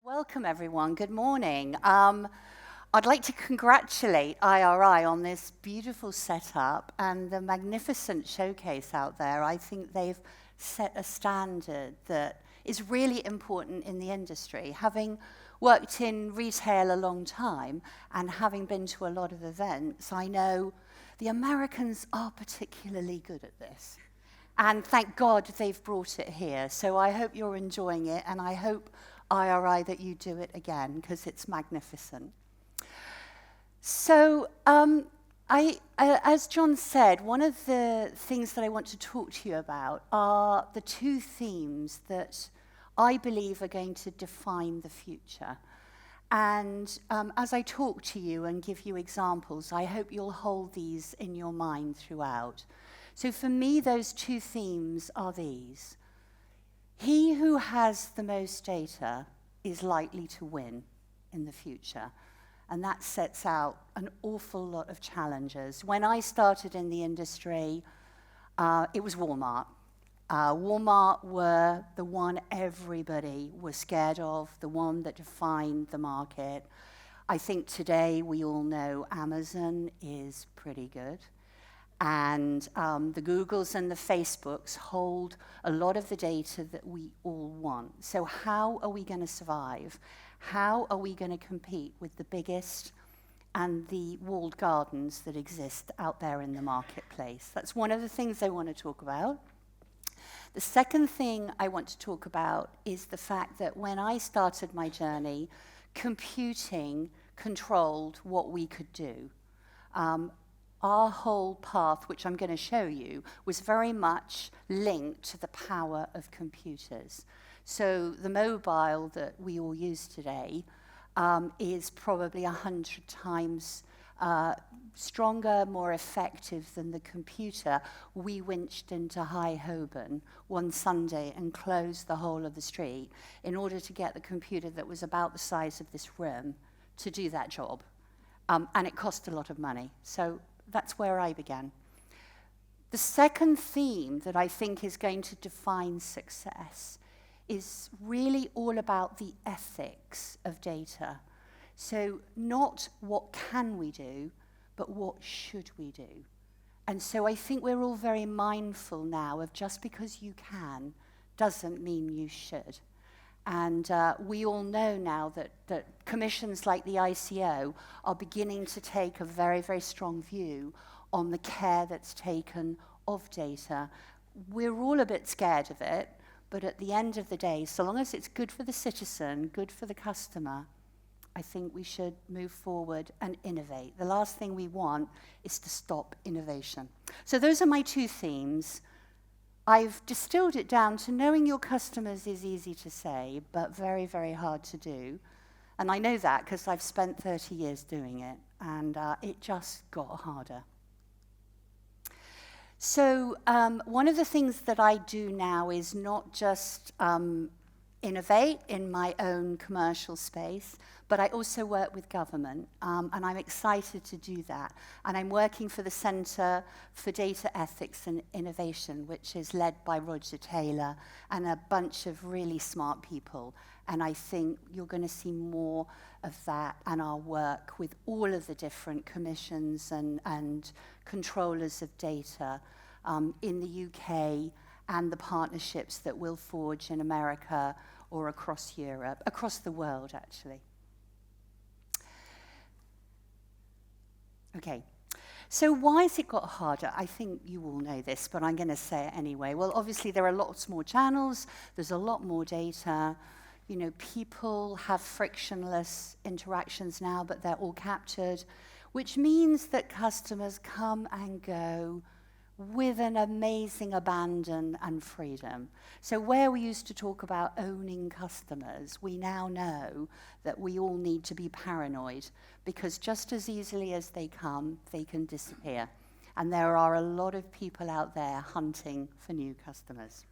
Welcome, everyone. Good morning. I'd like to congratulate IRI on this beautiful setup and the magnificent showcase out there. I think they've set a standard that is really important in the industry. Having worked in retail a long time and having been to a lot of events, I know the Americans are particularly good at this. And thank God they've brought it here. So I hope you're enjoying it, and I hope IRI that you do it again, because it's magnificent. So as John said, one of the things that I want to talk to you about are the two themes that I believe are going to define the future. And as I talk to you and give you examples, I hope you'll hold these in your mind throughout. So for me, those two themes are these. He who has the most data is likely to win in the future. And that sets out an awful lot of challenges. When I started in the industry, it was Walmart. Walmart were the one everybody was scared of, the one that defined the market. I think today we all know Amazon is pretty good. And the Googles and the Facebooks hold a lot of the data that we all want. So how are we going to survive? How are we going to compete with the biggest and the walled gardens that exist out there in the marketplace? That's one of the things I want to talk about. The second thing I want to talk about is the fact that when I started my journey, computing controlled what we could do. Our whole path, which I'm going to show you, was very much linked to the power of computers. So the mobile that we all use today is probably 100 times stronger, more effective than the computer we winched into High Holborn one Sunday and closed the whole of the street in order to get the computer that was about the size of this room to do that job. And it cost a lot of money. So that's where I began. The second theme that I think is going to define success is really all about the ethics of data. So not what can we do, but what should we do? And so I think we're all very mindful now of just because you can doesn't mean you should. And we all know now that commissions like the ICO are beginning to take a very, very strong view on the care that's taken of data. We're all a bit scared of it, but at the end of the day, so long as it's good for the citizen, good for the customer, I think we should move forward and innovate. The last thing we want is to stop innovation. So those are my two themes. I've distilled it down to knowing your customers is easy to say, but very, very hard to do. And I know that because I've spent 30 years doing it, and it just got harder. So one of the things that I do now is not just innovate in my own commercial space, but I also work with government, and I'm excited to do that. And I'm working for the Centre for Data Ethics and Innovation, which is led by Roger Taylor and a bunch of really smart people. And I think you're going to see more of that and our work with all of the different commissions and controllers of data in the UK and the partnerships that we'll forge in America or across Europe, across the world, actually. Okay, so why has it got harder? I think you all know this, but I'm going to say it anyway. Well, obviously, there are lots more channels. There's a lot more data. You know, people have frictionless interactions now, but they're all captured, which means that customers come and go with an amazing abandon and freedom. So where we used to talk about owning customers, we now know that we all need to be paranoid, because just as easily as they come, they can disappear. And there are a lot of people out there hunting for new customers.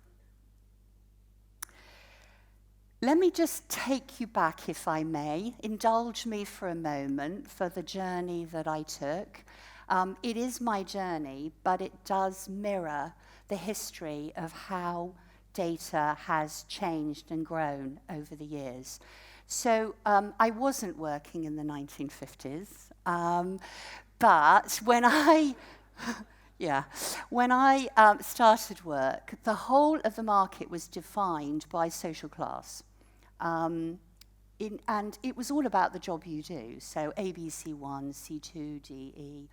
Let me just take you back, if I may. Indulge me for a moment for the journey that I took. It is my journey, but it does mirror the history of how data has changed and grown over the years. So I wasn't working in the 1950s, but when I, when I started work, the whole of the market was defined by social class. And it was all about the job you do, so A, B, C1, C2, D, E.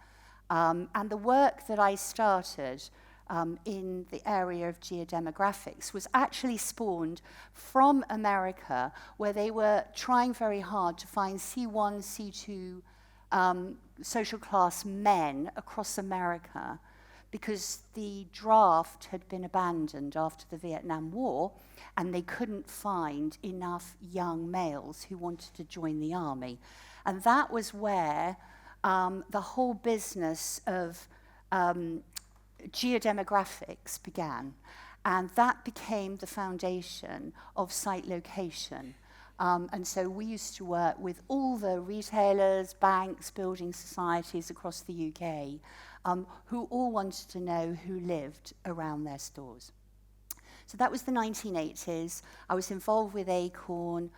And the work that I started in the area of geodemographics was actually spawned from America, where they were trying very hard to find C1, C2 social class men across America, because the draft had been abandoned after the Vietnam War, and they couldn't find enough young males who wanted to join the army. And that was where the whole business of geodemographics began. And that became the foundation of site location. And so we used to work with all the retailers, banks, building societies across the UK, who all wanted to know who lived around their stores. So that was the 1980s. I was involved with Acorn.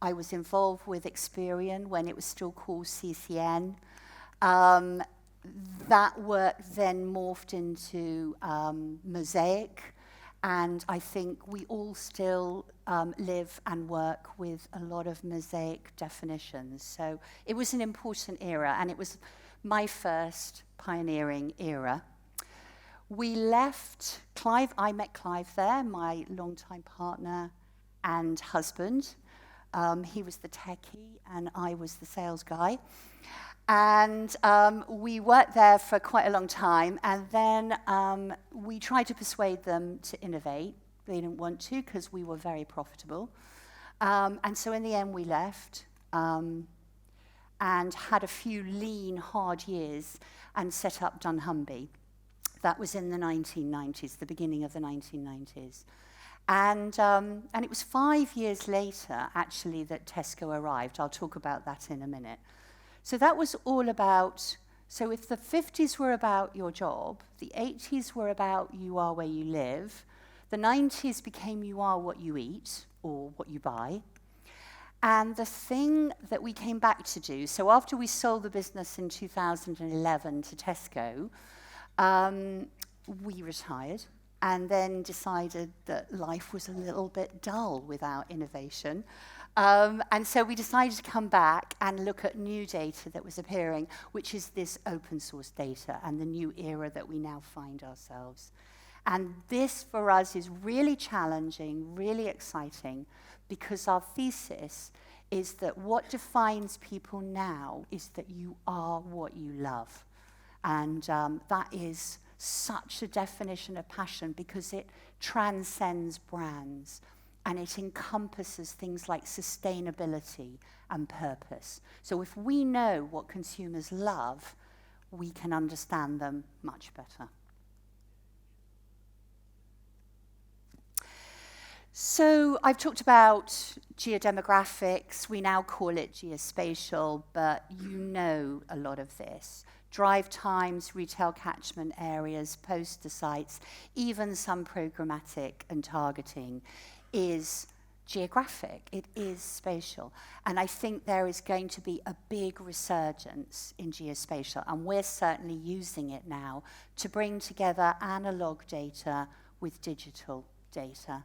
I was involved with Experian when it was still called CCN. That work then morphed into Mosaic, and I think we all still live and work with a lot of Mosaic definitions. So it was an important era, and it was my first pioneering era. We left Clive. I met Clive there, my longtime partner and husband. He was the techie, and I was the sales guy. And we worked there for quite a long time, and then we tried to persuade them to innovate. They didn't want to because we were very profitable. And so in the end, we left and had a few lean, hard years and set up dunnhumby. That was in the 1990s, the beginning of the 1990s. And it was 5 years later, actually, that Tesco arrived. I'll talk about that in a minute. So that was all about, so if the 50s were about your job, the 80s were about you are where you live, the 90s became you are what you eat or what you buy. And the thing that we came back to do, so after we sold the business in 2011 to Tesco, we retired and then decided that life was a little bit dull without innovation. And so we decided to come back and look at new data that was appearing, which is this open source data and the new era that we now find ourselves. And this, for us, is really challenging, really exciting, because our thesis is that what defines people now is that you are what you love. And that is such a definition of passion because it transcends brands. And it encompasses things like sustainability and purpose. So if we know what consumers love, we can understand them much better. So I've talked about geodemographics. We now call it geospatial, but you know a lot of this. Drive times, retail catchment areas, poster sites, even some programmatic and targeting is geographic, it is spatial. And I think there is going to be a big resurgence in geospatial, and we're certainly using it now to bring together analog data with digital data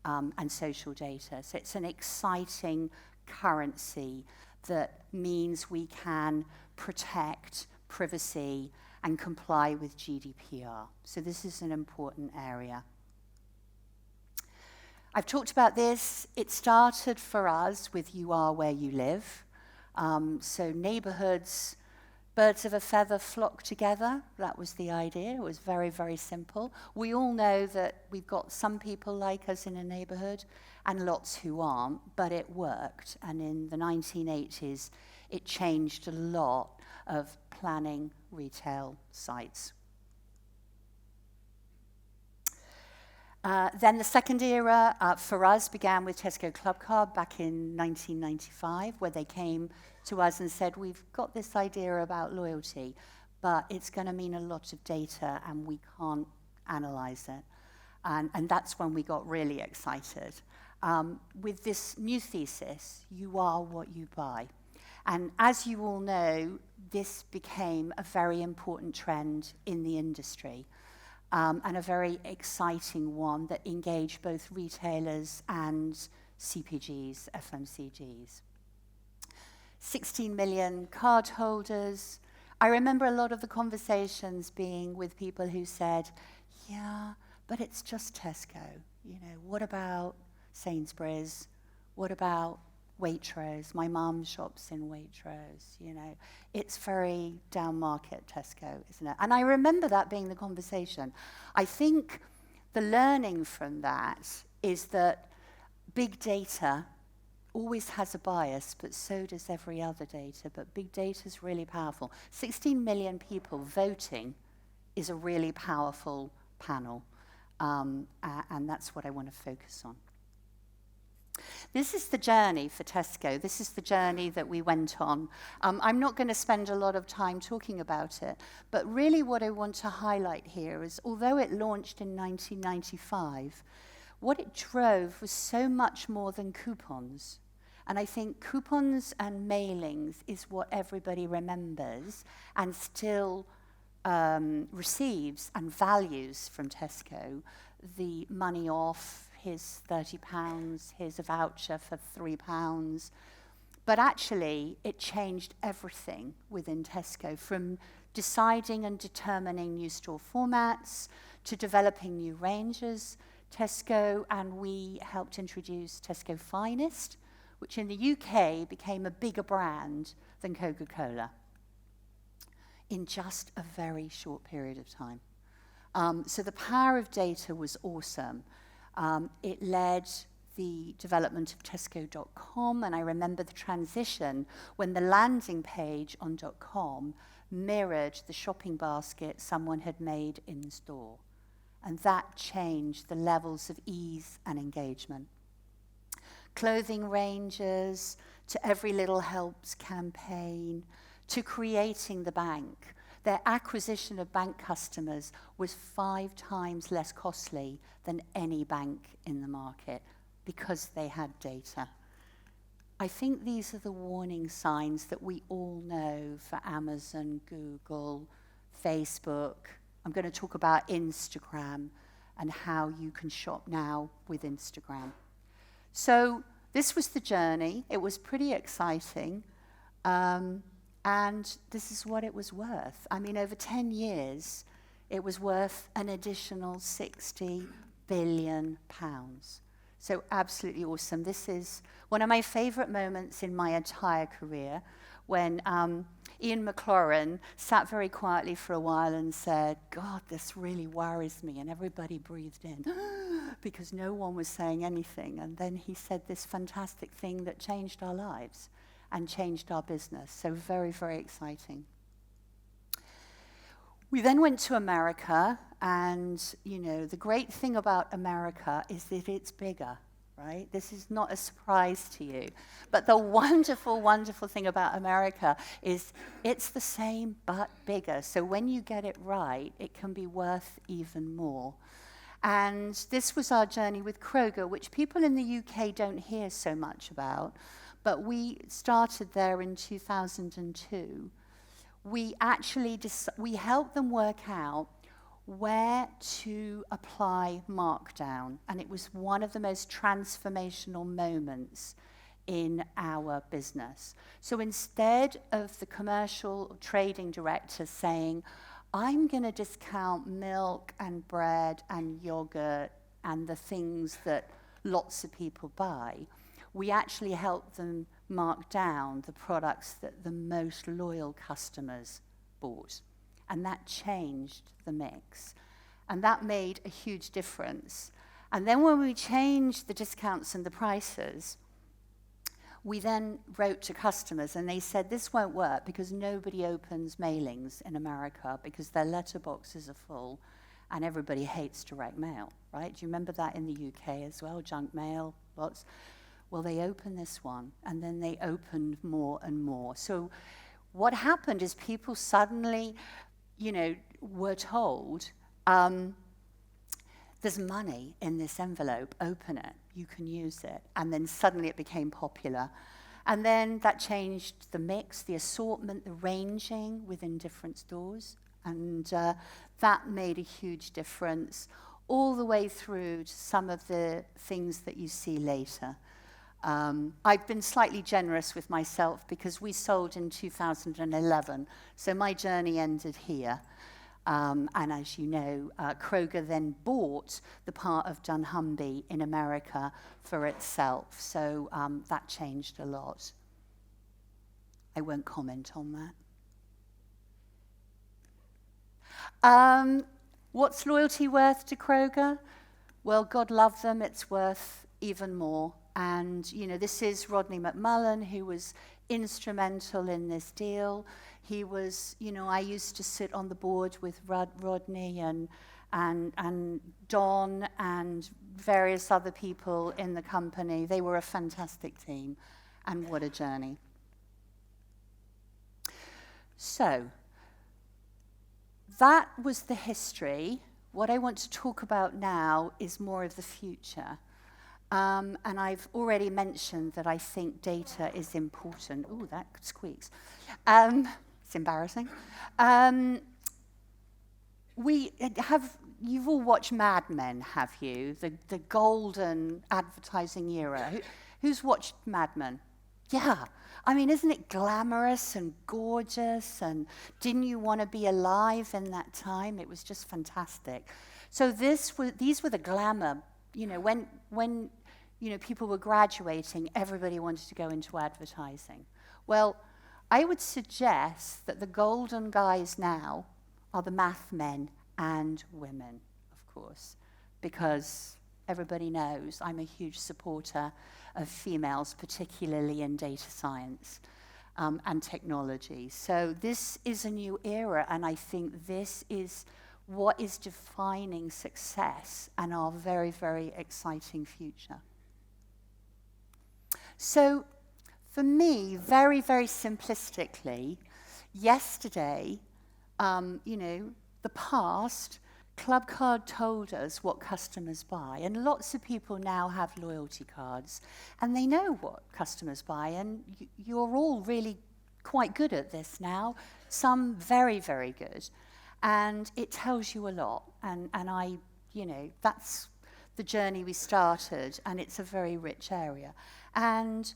and social data. So it's an exciting currency that means we can protect privacy and comply with GDPR. So this is an important area. I've talked about this. It started for us with you are where you live. So neighborhoods, birds of a feather flock together. That was the idea. It was very, very simple. We all know that we've got some people like us in a neighborhood and lots who aren't, but it worked. And in the 1980s, it changed a lot of planning retail sites. Then the second era for us began with Tesco Clubcard back in 1995, where they came to us and said, we've got this idea about loyalty, but it's going to mean a lot of data and we can't analyze it. And that's when we got really excited. with this new thesis, you are what you buy. And as you all know, this became a very important trend in the industry, and a very exciting one that engaged both retailers and CPGs, FMCGs. 16 million cardholders. I remember a lot of the conversations being with people who said, yeah, but it's just Tesco. What about Sainsbury's? What about Waitrose? My mum shops in Waitrose. It's very down market Tesco, isn't it? And I remember that being the conversation. I think the learning from that is that big data always has a bias, but so does every other data. But big data is really powerful. 16 million people voting is a really powerful panel, and that's what I want to focus on. This is the journey for Tesco. This is the journey that we went on. I'm not going to spend a lot of time talking about it, but really what I want to highlight here is, although it launched in 1995, what it drove was so much more than coupons. And I think coupons and mailings is what everybody remembers and still receives and values from Tesco. The money off, here's £30, here's a voucher for £3. But actually, it changed everything within Tesco, from deciding and determining new store formats to developing new ranges. Tesco and we helped introduce Tesco Finest, which in the UK became a bigger brand than Coca-Cola in just a very short period of time. So the power of data was awesome. It led the development of Tesco.com, and I remember the transition when the landing page on .com mirrored the shopping basket someone had made in store. And that changed the levels of ease and engagement. Clothing ranges, to Every Little Helps campaign, to creating the bank. Their acquisition of bank customers was 5 times less costly than any bank in the market because they had data. I think these are the warning signs that we all know for Amazon, Google, Facebook. I'm going to talk about Instagram and how you can shop now with Instagram. So this was the journey. It was pretty exciting. And this is what it was worth. I mean, over 10 years, it was worth an additional £60 billion. So absolutely awesome. This is one of my favorite moments in my entire career, when Ian McLaurin sat very quietly for a while and said, God, this really worries me. And everybody breathed in because no one was saying anything. And then he said this fantastic thing that changed our lives and changed our business. So very, very exciting. We then went to America, and the great thing about America is that it's bigger, right? This is not a surprise to you. But the wonderful, wonderful thing about America is it's the same but bigger. So when you get it right, it can be worth even more. And this was our journey with Kroger, which people in the UK don't hear so much about. But we started there in 2002. We actually we helped them work out where to apply markdown, and it was one of the most transformational moments in our business. So instead of the commercial trading director saying, I'm going to discount milk and bread and yogurt and the things that lots of people buy, we actually help them mark down the products that the most loyal customers bought. And that changed the mix. And that made a huge difference. And then when we changed the discounts and the prices, we then wrote to customers and they said, this won't work because nobody opens mailings in America because their letterboxes are full and everybody hates direct mail, right? Do you remember that in the UK as well? Junk mail, lots. Well, they opened this one, and then they opened more and more. So what happened is people suddenly, were told, there's money in this envelope, open it. you can use it. And then suddenly it became popular. And then that changed the mix, the assortment, the ranging within different stores. And that made a huge difference all the way through to some of the things that you see later. I've been slightly generous with myself because we sold in 2011, so my journey ended here. And as you know, Kroger then bought the part of dunnhumby in America for itself, so that changed a lot. I won't comment on that. What's loyalty worth to Kroger? Well, God love them, it's worth even more. And, you know, this is Rodney McMullen, who was instrumental in this deal. He was, you know, I used to sit on the board with Rodney and Don and various other people in the company. They were a fantastic team, and what a journey. So, that was the history. What I want to talk about now is more of the future. And I've already mentioned that I think data is important. Ooh, that squeaks. It's embarrassing. You've all watched Mad Men, have you? The golden advertising era. Who's watched Mad Men? Yeah. I mean, isn't it glamorous and gorgeous? And didn't you want to be alive in that time? It was just fantastic. So these were the glamour. You know, when you know, people were graduating, everybody wanted to go into advertising. Well, I would suggest that the golden guys now are the math men and women, of course, because everybody knows I'm a huge supporter of females, particularly in data science and technology. So this is a new era, and I think this is what is defining success and our very, very exciting future. So for me, very, very simplistically, yesterday, you know, the past, Clubcard told us what customers buy, and lots of people now have loyalty cards, and they know what customers buy, and you're all really quite good at this now, some very, very good, and it tells you a lot, and I, you know, that's the journey we started, and it's a very rich area. And,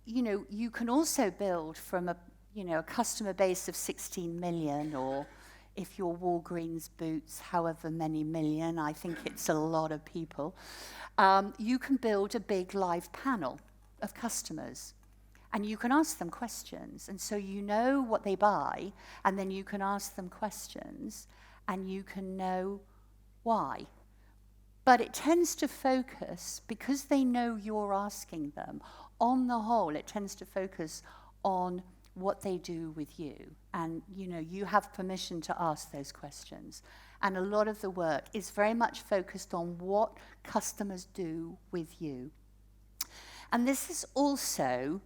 you know, you can also build from a customer base of 16 million, or if you're Walgreens Boots, however many million, I think it's a lot of people, you can build a big live panel of customers. And you can ask them questions. And so you know what they buy, and then you can ask them questions, and you can know why. But it tends to focus, because they know you're asking them, on the whole, it tends to focus on what they do with you. And, you know, you have permission to ask those questions. And a lot of the work is very much focused on what customers do with you. And this is also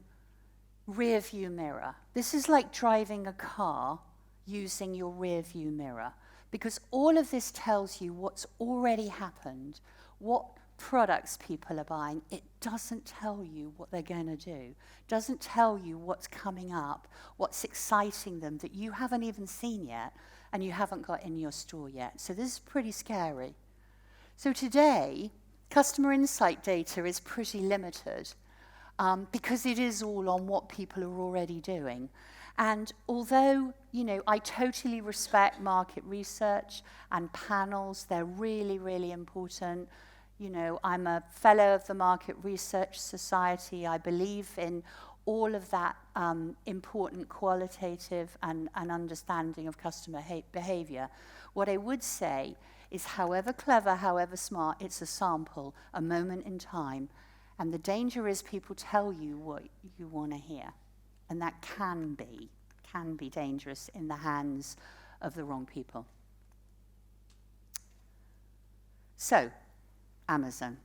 rear view mirror. This is like driving a car using your rear view mirror. Because all of this tells you what's already happened, what products people are buying. It doesn't tell you what they're going to do. Doesn't tell you what's coming up, what's exciting them that you haven't even seen yet and you haven't got in your store yet. So this is pretty scary. So today, customer insight data is pretty limited because it is all on what people are already doing. And although, you know, I totally respect market research and panels, they're really, really important. You know, I'm a fellow of the Market Research Society. I believe in all of that important qualitative and understanding of customer behavior. What I would say is, however clever, however smart, it's a sample, a moment in time. And the danger is people tell you what you want to hear. And that can be dangerous in the hands of the wrong people. So, Amazon.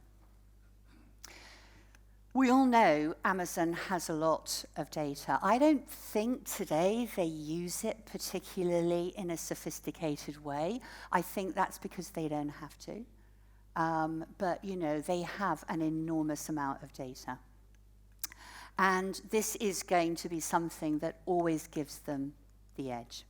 We all know Amazon has a lot of data. I don't think today they use it particularly in a sophisticated way. I think that's because they don't have to. but they have an enormous amount of data. And this is going to be something that always gives them the edge.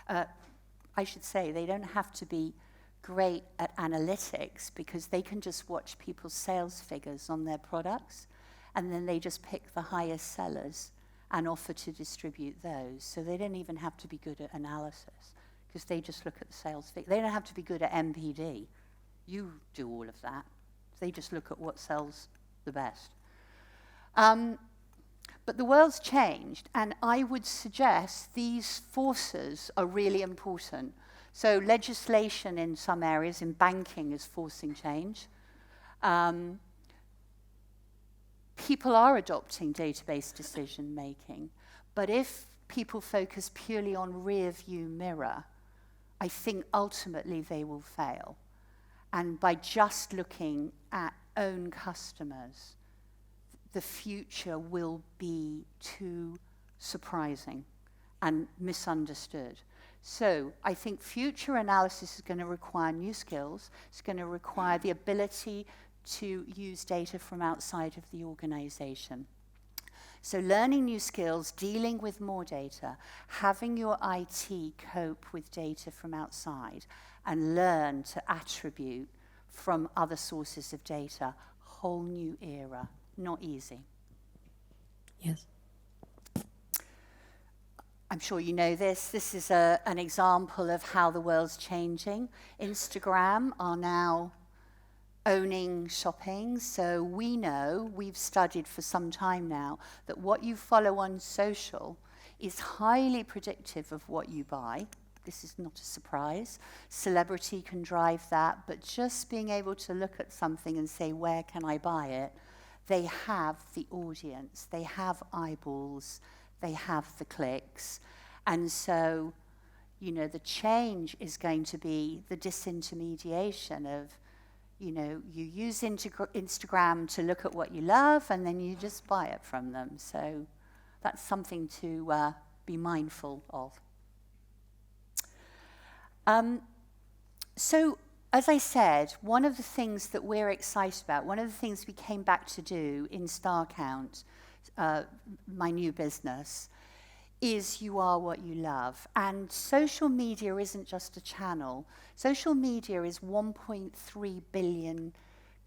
I should say, they don't have to be great at analytics because they can just watch people's sales figures on their products, and then they just pick the highest sellers and offer to distribute those. So they don't even have to be good at analysis because they just look at the sales figure. They don't have to be good at MPD. You do all of that. They just look at what sells the best. But the world's changed, and I would suggest these forces are really important. So legislation in some areas, in banking, is forcing change. People are adopting database decision making, but if people focus purely on rear view mirror, I think ultimately they will fail. And by just looking at own customers, the future will be too surprising and misunderstood. So I think future analysis is going to require new skills. It's going to require the ability to use data from outside of the organization. So learning new skills, dealing with more data, having your IT cope with data from outside, and learn to attribute from other sources of data. Whole new era. Not easy. Yes. I'm sure you know this. This is an example of how the world's changing. Instagram are now owning shopping. So we know, we've studied for some time now, that what you follow on social is highly predictive of what you buy. This is not a surprise. Celebrity can drive that, but just being able to look at something and say, where can I buy it? They have the audience, they have eyeballs, they have the clicks. And so, the change is going to be the disintermediation of, you use Instagram to look at what you love, and then you just buy it from them. So that's something to be mindful of. So, as I said, one of the things that we're excited about, one of the things we came back to do in Starcount, my new business, is you are what you love. And social media isn't just a channel. Social media is 1.3 billion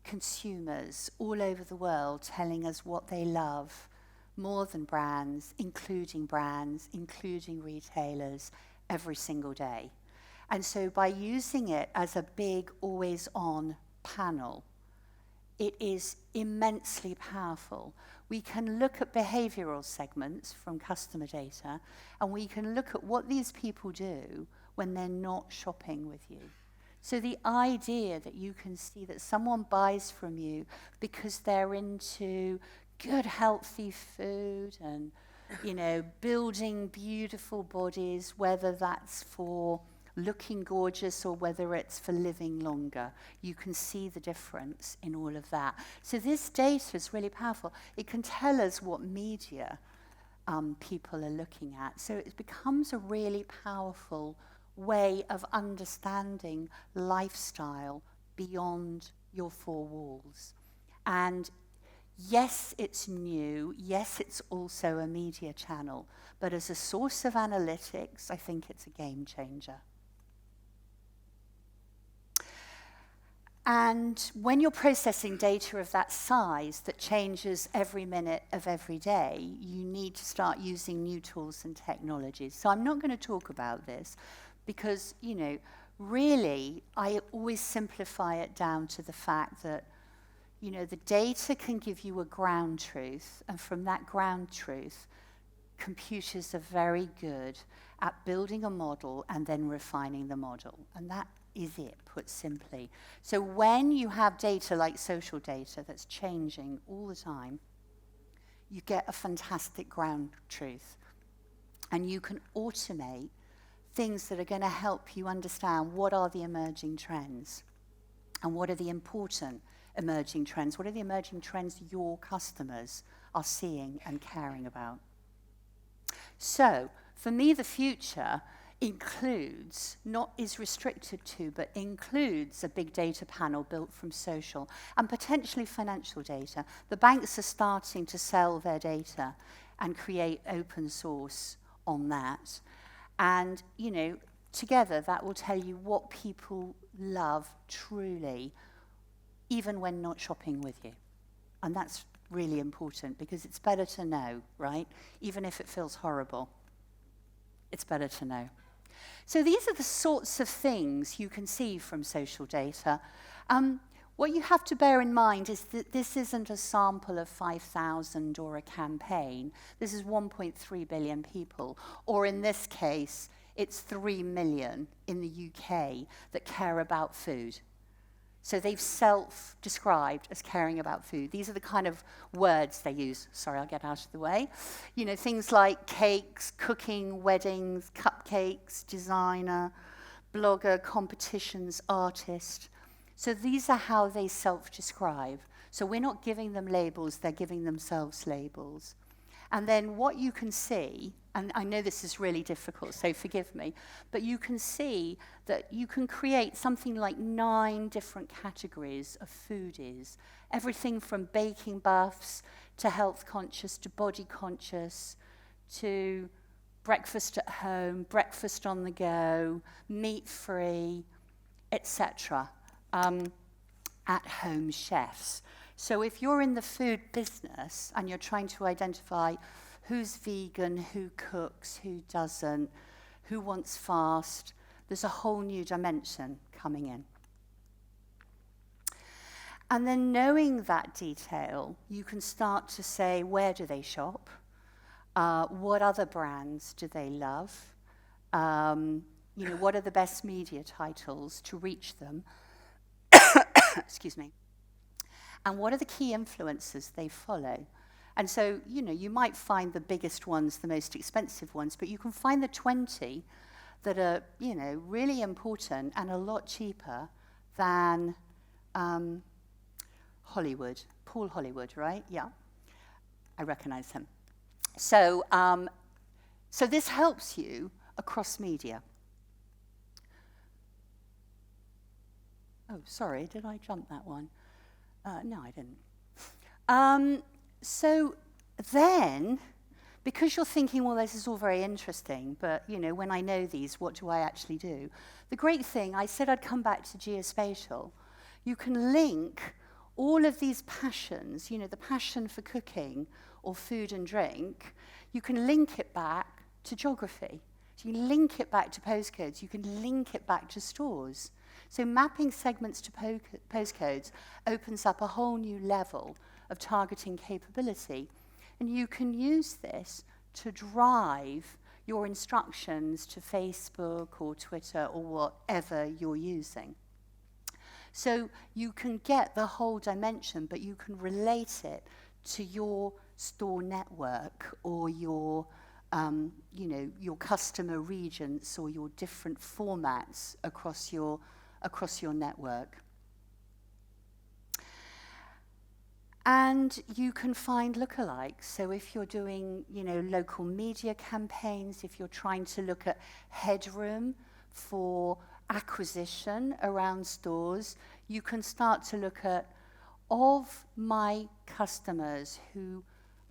consumers all over the world telling us what they love, more than brands, including retailers, every single day. And so by using it as a big, always-on panel, it is immensely powerful. We can look at behavioral segments from customer data, and we can look at what these people do when they're not shopping with you. So the idea that you can see that someone buys from you because they're into good, healthy food and, building beautiful bodies, whether that's for looking gorgeous or whether it's for living longer. You can see the difference in all of that. So this data is really powerful. It can tell us what media people are looking at. So it becomes a really powerful way of understanding lifestyle beyond your four walls. And yes, it's new. Yes, it's also a media channel. But as a source of analytics, I think it's a game changer. And when you're processing data of that size that changes every minute of every day, you need to start using new tools and technologies. So I'm not going to talk about this because, really, I always simplify it down to the fact that, the data can give you a ground truth, and from that ground truth, computers are very good at building a model and then refining the model. And that is it, put simply. So when you have data like social data that's changing all the time, you get a fantastic ground truth. And you can automate things that are going to help you understand what are the emerging trends and what are the important emerging trends. What are the emerging trends your customers are seeing and caring about? So for me, the future includes, not is restricted to, but includes a big data panel built from social and potentially financial data. The banks are starting to sell their data and create open source on that. And, together that will tell you what people love truly, even when not shopping with you. And that's really important because it's better to know, right? Even if it feels horrible, it's better to know. So these are the sorts of things you can see from social data. What you have to bear in mind is that this isn't a sample of 5,000 or a campaign. This is 1.3 billion people, or in this case, it's 3 million in the UK that care about food. So they've self-described as caring about food. These are the kind of words they use. Sorry, I'll get out of the way. Things like cakes, cooking, weddings, cupcakes, designer, blogger, competitions, artist. So these are how they self-describe. So we're not giving them labels, they're giving themselves labels. And then what you can see, and I know this is really difficult, so forgive me, but you can see that you can create something like 9 different categories of foodies. Everything from baking buffs to health conscious to body conscious to breakfast at home, breakfast on the go, meat-free, etc. At-home chefs. So if you're in the food business and you're trying to identify who's vegan, who cooks, who doesn't, who wants fast, there's a whole new dimension coming in. And then knowing that detail, you can start to say, where do they shop? What other brands do they love? What are the best media titles to reach them? Excuse me. And what are the key influencers they follow? And so, you might find the biggest ones, the most expensive ones, but you can find the 20 that are, really important and a lot cheaper than Hollywood. Paul Hollywood, right? Yeah, I recognize him. So, so this helps you across media. Oh, sorry, did I jump that one? No, I didn't. So then, because you're thinking, well, this is all very interesting, but, when I know these, what do I actually do? The great thing, I said I'd come back to geospatial. You can link all of these passions, the passion for cooking or food and drink, you can link it back to geography. So you can link it back to postcodes. You can link it back to stores. So mapping segments to postcodes opens up a whole new level of targeting capability. And you can use this to drive your instructions to Facebook or Twitter or whatever you're using. So you can get the whole dimension, but you can relate it to your store network or your customer regions or your different formats across your network. And you can find lookalikes. So if you're doing, local media campaigns, if you're trying to look at headroom for acquisition around stores, you can start to look at, of my customers who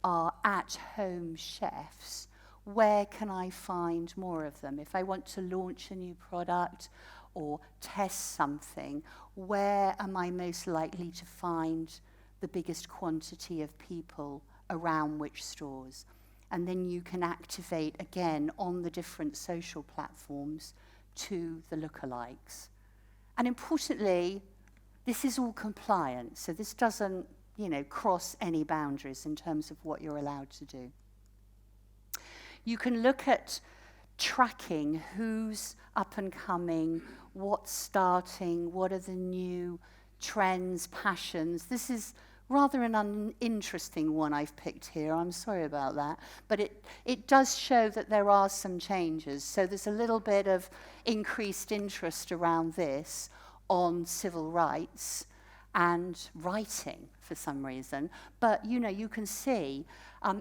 are at-home chefs, where can I find more of them? If I want to launch a new product or test something, where am I most likely to find the biggest quantity of people around which stores? And then you can activate again on the different social platforms to the lookalikes. And importantly, this is all compliant, so this doesn't, cross any boundaries in terms of what you're allowed to do. You can look at tracking who's up and coming, what's starting, what are the new trends, passions. This is rather an uninteresting one I've picked here. I'm sorry about that. But it does show that there are some changes. So there's a little bit of increased interest around this on civil rights and writing for some reason. But, you can see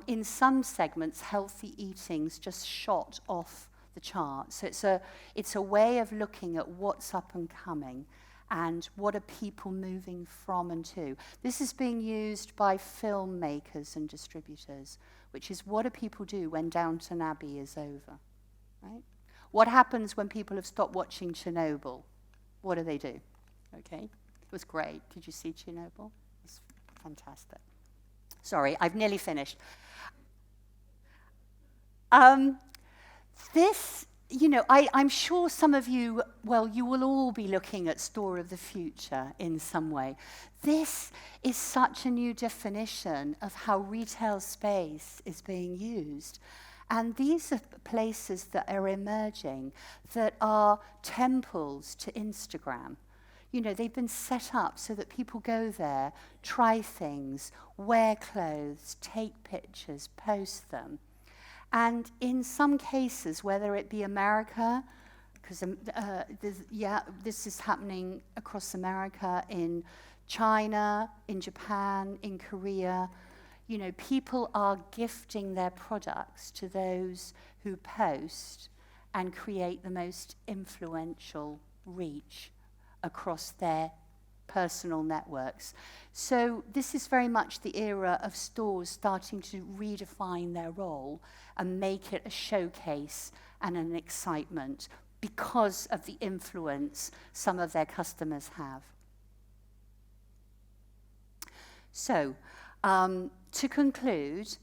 in some segments, healthy eating's just shot off the the chart. So it's a way of looking at what's up and coming and what are people moving from and to. This is being used by filmmakers and distributors, which is what do people do when Downton Abbey is over, right? What happens when people have stopped watching Chernobyl? What do they do? Okay, it was great. Did you see Chernobyl? It was fantastic. Sorry, I've nearly finished. This, I'm sure some of you, you will all be looking at store of the future in some way. This is such a new definition of how retail space is being used. And these are places that are emerging that are temples to Instagram. They've been set up so that people go there, try things, wear clothes, take pictures, post them. And in some cases, whether it be America, because this is happening across America, in China, in Japan, in Korea, people are gifting their products to those who post and create the most influential reach across their personal networks. So this is very much the era of stores starting to redefine their role and make it a showcase and an excitement because of the influence some of their customers have. So, to conclude,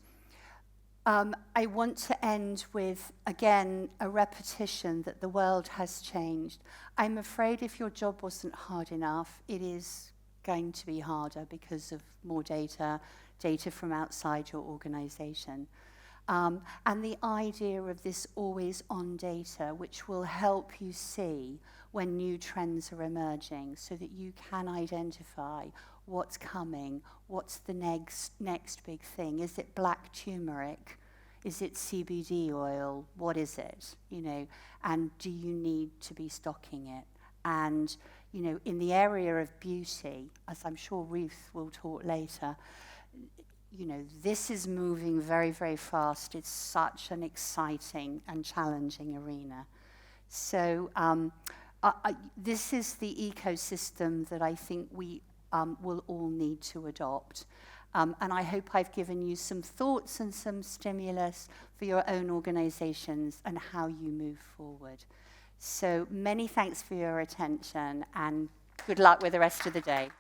I want to end with, again, a repetition that the world has changed. I'm afraid if your job wasn't hard enough, it is going to be harder because of more data from outside your organization. And the idea of this always-on data, which will help you see when new trends are emerging so that you can identify what's coming, what's the next big thing. Is it black turmeric? Is it CBD oil? What is it? And do you need to be stocking it? And, in the area of beauty, as I'm sure Ruth will talk later, this is moving very, very fast. It's such an exciting and challenging arena. So this is the ecosystem that I think we will all need to adopt. And I hope I've given you some thoughts and some stimulus for your own organizations and how you move forward. So many thanks for your attention and good luck with the rest of the day.